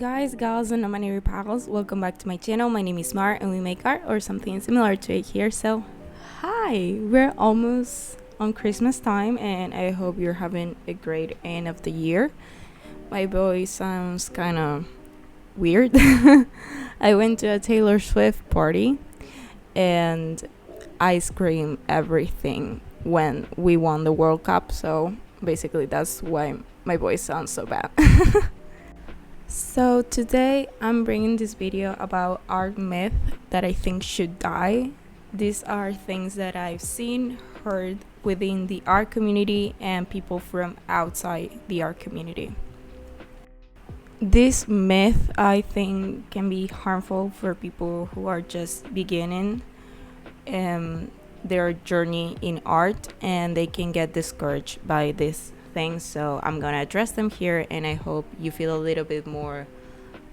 Guys, gals, and non-binary pals, welcome back to my channel. My name is Mar and we make art or something similar to it here. So, hi! We're almost on Christmas time and I hope you're having a great end of the year. My voice sounds kind of weird. I went to a Taylor Swift party and I screamed everything when we won the World Cup. So, basically, that's why my voice sounds so bad. So today I'm bringing this video about art myth that I think should die. These are things that I've seen, heard within the art community and people from outside the art community. This myth I think can be harmful for people who are just beginning their journey in art and they can get discouraged by this things, so I'm gonna address them here and I hope you feel a little bit more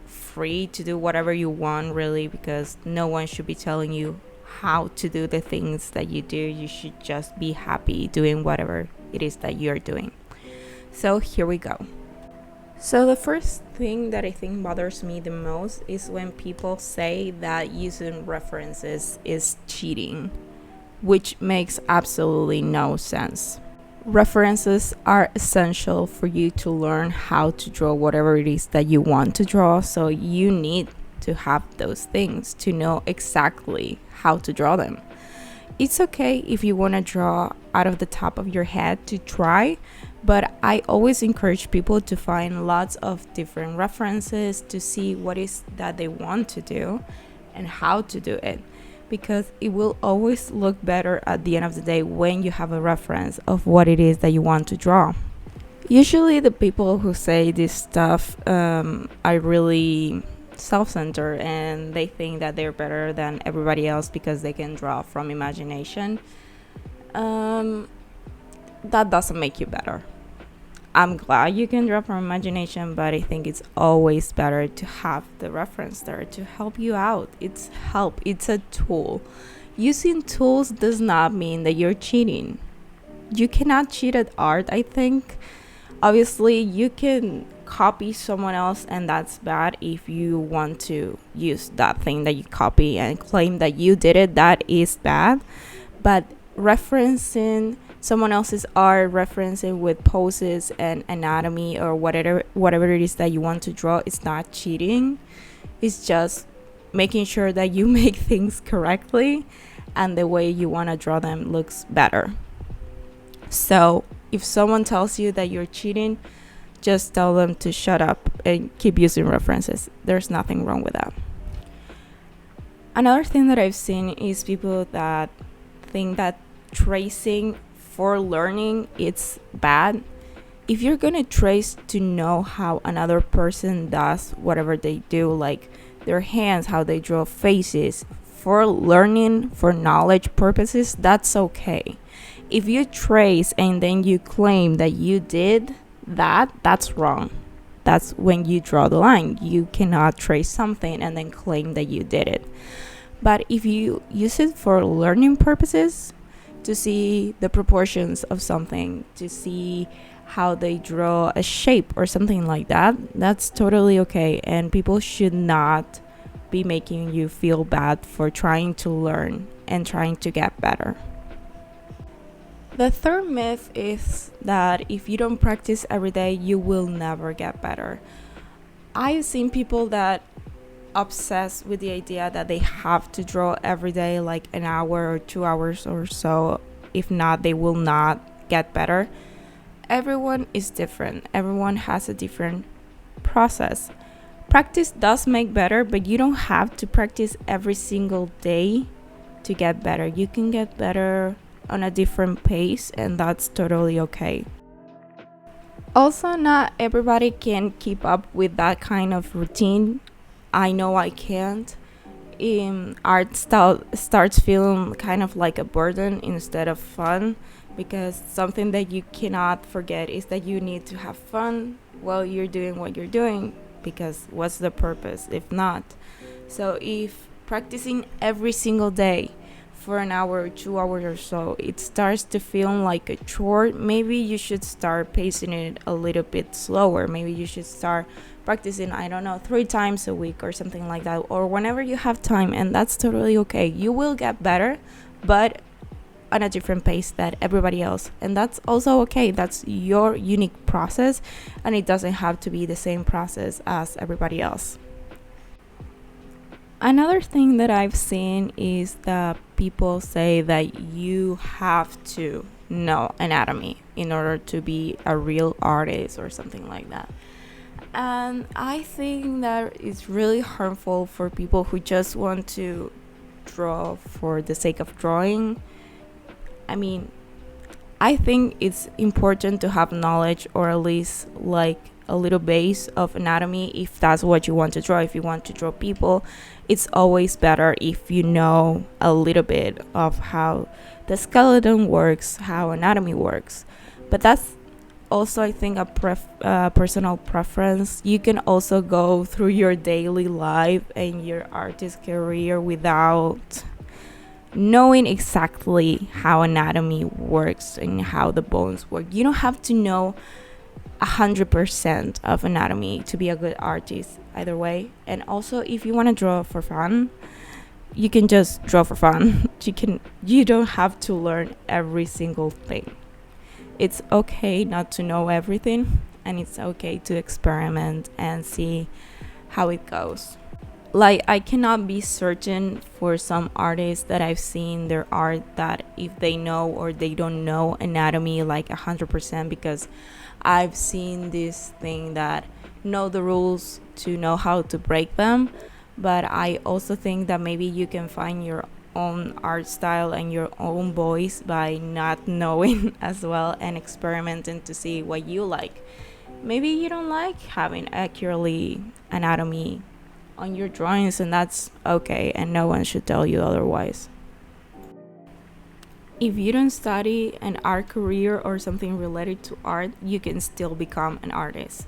free to do whatever you want, really, because no one should be telling you how to do the things that you do. You should just be happy doing whatever it is that you're doing. So here we go. So the first thing that I think bothers me the most is when people say that using references is cheating, which makes absolutely no sense. References are essential for you to learn how to draw whatever it is that you want to draw, so you need to have those things to know exactly how to draw them. It's okay if you want to draw out of the top of your head to try, but I always encourage people to find lots of different references to see what is that they want to do and how to do it, because it will always look better at the end of the day when you have a reference of what it is that you want to draw. Usually the people who say this stuff are really self-centered and they think that they're better than everybody else because they can draw from imagination. That doesn't make you better. I'm glad you can draw from imagination, but I think it's always better to have the reference there to help you out. It's a tool. Using tools does not mean that you're cheating. You cannot cheat at art, I think. Obviously, you can copy someone else and that's bad. If you want to use that thing that you copy and claim that you did it, that is bad. But referencing someone else's art, referencing with poses and anatomy or whatever it is that you want to draw, it's not cheating. It's just making sure that you make things correctly and the way you want to draw them looks better. So if someone tells you that you're cheating, just tell them to shut up and keep using references. There's nothing wrong with that. Another thing that I've seen is people that think that tracing for learning it's bad. If you're gonna trace to know how another person does whatever they do, like their hands, how they draw faces, for learning, for knowledge purposes, that's okay. If you trace and then you claim that you did that, that's wrong. That's when you draw the line. You cannot trace something and then claim that you did it. But if you use it for learning purposes, to see the proportions of something, to see how they draw a shape or something like that, that's totally okay. And people should not be making you feel bad for trying to learn and trying to get better. The third myth is that if you don't practice every day, you will never get better. I've seen people that obsessed with the idea that they have to draw every day, like an hour or 2 hours or so. If not, they will not get better. Everyone is different. Everyone has a different process. Practice does make better, but you don't have to practice every single day to get better. You can get better on a different pace, and that's totally okay. Also, not everybody can keep up with that kind of routine. I know I can't. Art starts feeling kind of like a burden instead of fun, because something that you cannot forget is that you need to have fun while you're doing what you're doing, because what's the purpose if not? So if practicing every single day for an hour or 2 hours or so, it starts to feel like a chore, maybe you should start pacing it a little bit slower. Maybe you should start practicing, I don't know, 3 times a week or something like that, or whenever you have time, and that's totally okay. You will get better, but on a different pace than everybody else, and that's also okay. That's your unique process, and it doesn't have to be the same process as everybody else. Another thing that I've seen is that people say that you have to know anatomy in order to be a real artist or something like that. And I think that it's really harmful for people who just want to draw for the sake of drawing. I mean, I think it's important to have knowledge, or at least like a little base of anatomy if that's what you want to draw. If you want to draw people, it's always better if you know a little bit of how the skeleton works, how anatomy works. But that's also, I think, a personal preference. You can also go through your daily life and your artist career without knowing exactly how anatomy works and how the bones work. You don't have to know 100% of anatomy to be a good artist either way. And also, if you want to draw for fun, you can just draw for fun. You don't have to learn every single thing. It's okay not to know everything, and it's okay to experiment and see how it goes. Like, I cannot be certain for some artists that I've seen their art that if they know or they don't know anatomy like 100%, because I've seen this thing that know the rules to know how to break them. But I also think that maybe you can find your own art style and your own voice by not knowing as well and experimenting to see what you like. Maybe you don't like having accurately anatomy on your drawings, and that's okay, and no one should tell you otherwise. If you don't study an art career or something related to art, you can still become an artist.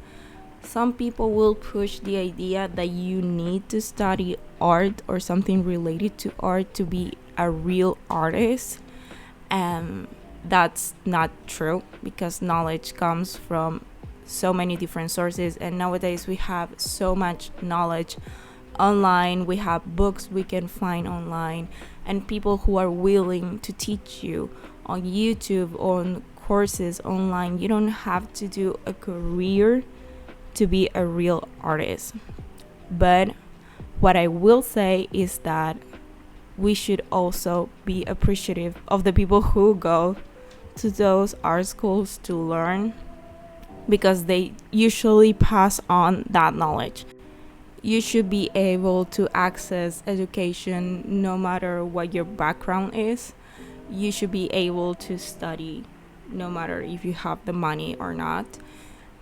Some people will push the idea that you need to study art or something related to art to be a real artist, and that's not true, because knowledge comes from so many different sources, and nowadays we have so much knowledge online. We have books we can find online, and people who are willing to teach you on YouTube, on courses online. You don't have to do a career to be a real artist. But what I will say is that we should also be appreciative of the people who go to those art schools to learn, because they usually pass on that knowledge. You should be able to access education no matter what your background is. You should be able to study no matter if you have the money or not.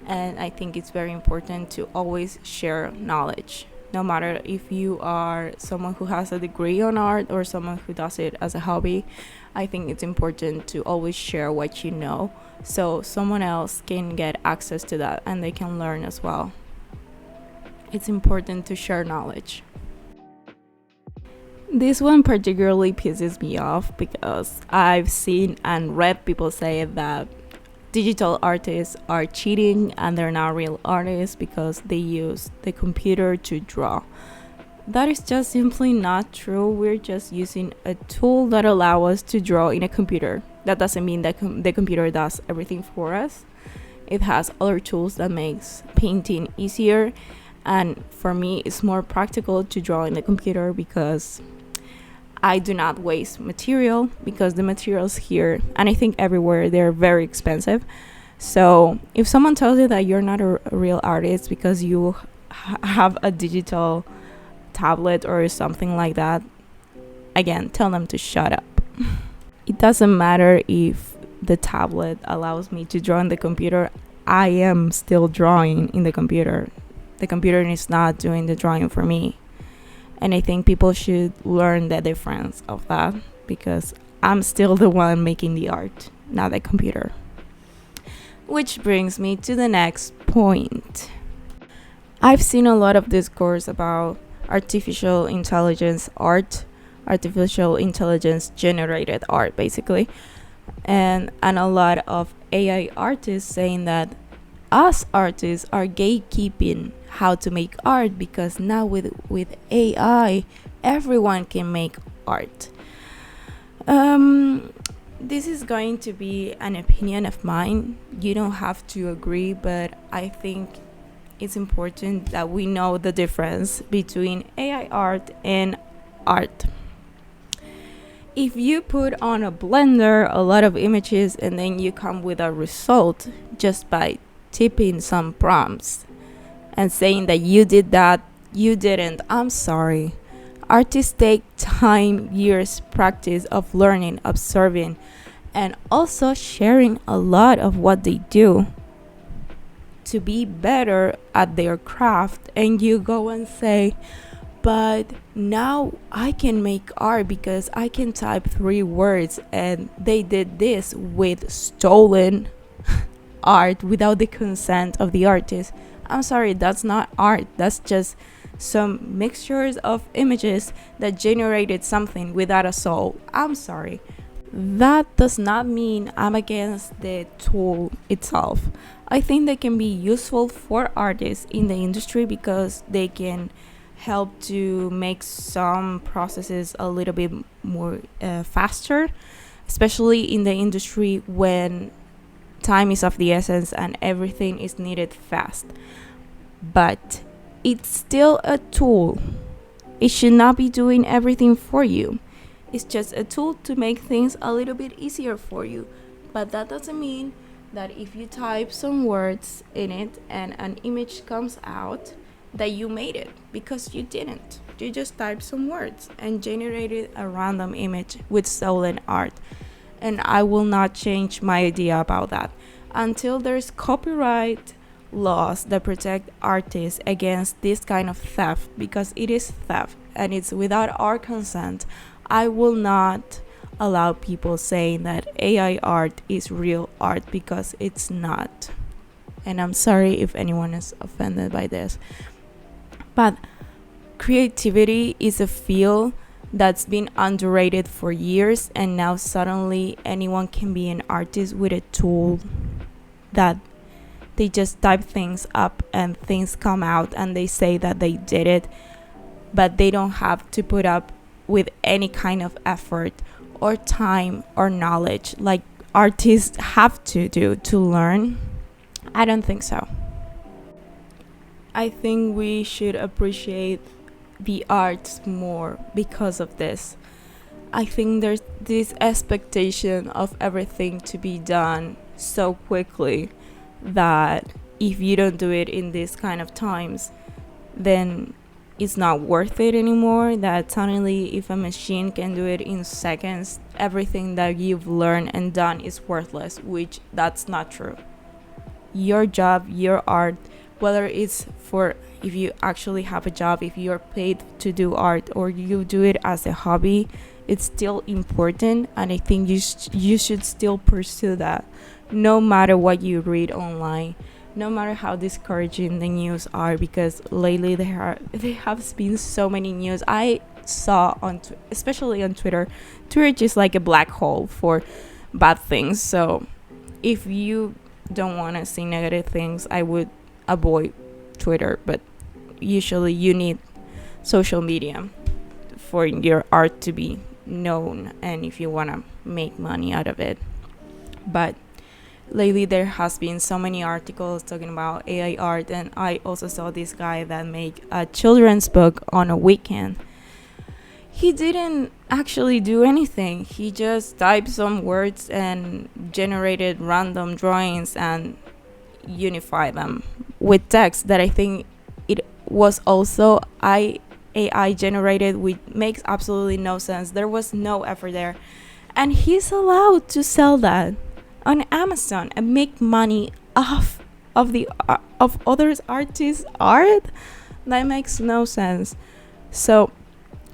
And I think it's very important to always share knowledge, no matter if you are someone who has a degree on art or someone who does it as a hobby. I think it's important to always share what you know, so someone else can get access to that and they can learn as well. It's important to share knowledge. This one particularly pisses me off because I've seen and read people say that digital artists are cheating and they're not real artists because they use the computer to draw. That is just simply not true. We're just using a tool that allows us to draw in a computer. That doesn't mean that the computer does everything for us. It has other tools that makes painting easier, and for me it's more practical to draw in the computer because I do not waste material, because the materials here, and I think everywhere, they're very expensive. So if someone tells you that you're not a real artist because you have a digital tablet or something like that, again, tell them to shut up. It doesn't matter if the tablet allows me to draw in the computer. I am still drawing in the computer. The computer is not doing the drawing for me. And I think people should learn the difference of that, because I'm still the one making the art, not the computer. Which brings me to the next point. I've seen a lot of discourse about artificial intelligence art, artificial intelligence generated art, basically. And a lot of AI artists saying that us artists are gatekeeping how to make art, because now with AI, everyone can make art. This is going to be an opinion of mine. You don't have to agree, but I think it's important that we know the difference between AI art and art. If you put on a blender a lot of images and then you come with a result just by typing some prompts and saying that you did that, you didn't, I'm sorry. Artists take time, years, practice of learning, observing, and also sharing a lot of what they do to be better at their craft. And you go and say, but now I can make art because I can type 3 words, and they did this with stolen art without the consent of the artist. I'm sorry, that's not art. That's just some mixtures of images that generated something without a soul. I'm sorry. That does not mean I'm against the tool itself. I think they can be useful for artists in the industry because they can help to make some processes a little bit more faster, especially in the industry when time is of the essence and everything is needed fast. But it's still a tool. It should not be doing everything for you. It's just a tool to make things a little bit easier for you. But that doesn't mean that if you type some words in it and an image comes out, that you made it, because you didn't. You just typed some words and generated a random image with stolen art. And I will not change my idea about that until there's copyright laws that protect artists against this kind of theft, because it is theft and it's without our consent. I will not allow people saying that AI art is real art, because it's not. And I'm sorry if anyone is offended by this. But creativity is a field that's been underrated for years, and now suddenly anyone can be an artist with a tool that they just type things up and things come out and they say that they did it, but they don't have to put up with any kind of effort or time or knowledge like artists have to do to learn. I don't think so. I think we should appreciate the arts more because of this. I think there's this expectation of everything to be done so quickly that if you don't do it in this kind of times, then it's not worth it anymore. That suddenly if a machine can do it in seconds, everything that you've learned and done is worthless, which that's not true. Your job, your art, whether it's for, if you actually have a job, if you're paid to do art or you do it as a hobby, it's still important, and I think you should still pursue that, no matter what you read online, no matter how discouraging the news are, because lately there have been so many news I saw especially on Twitter. Twitter is like a black hole for bad things. So if you don't want to see negative things, I would avoid Twitter. But usually you need social media for your art to be known, and if you want to make money out of it. But lately there has been so many articles talking about AI art, and I also saw this guy that made a children's book on a weekend. He didn't actually do anything. He just typed some words and generated random drawings and unified them with text that I think it was also AI generated, which makes absolutely no sense. There was no effort there. And he's allowed to sell that on Amazon and make money off of others artists' art. That makes no sense. So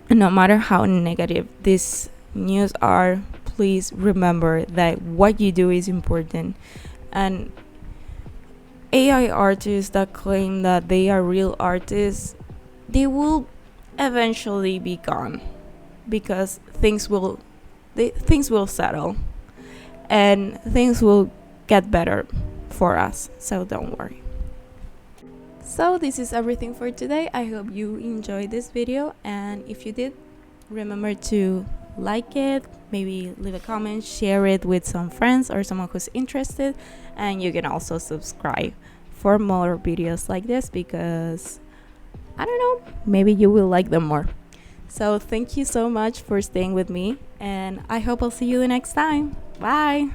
no matter how negative these news are, please remember that what you do is important. And AI artists that claim that they are real artists, they will eventually be gone, because things will settle and things will get better for us. So don't worry. So this is everything for today. I hope you enjoyed this video, and if you did, remember to like it, maybe leave a comment, share it with some friends or someone who's interested, and you can also subscribe for more videos like this, because I don't know, maybe you will like them more. So thank you so much for staying with me, and I hope I'll see you the next time. Bye.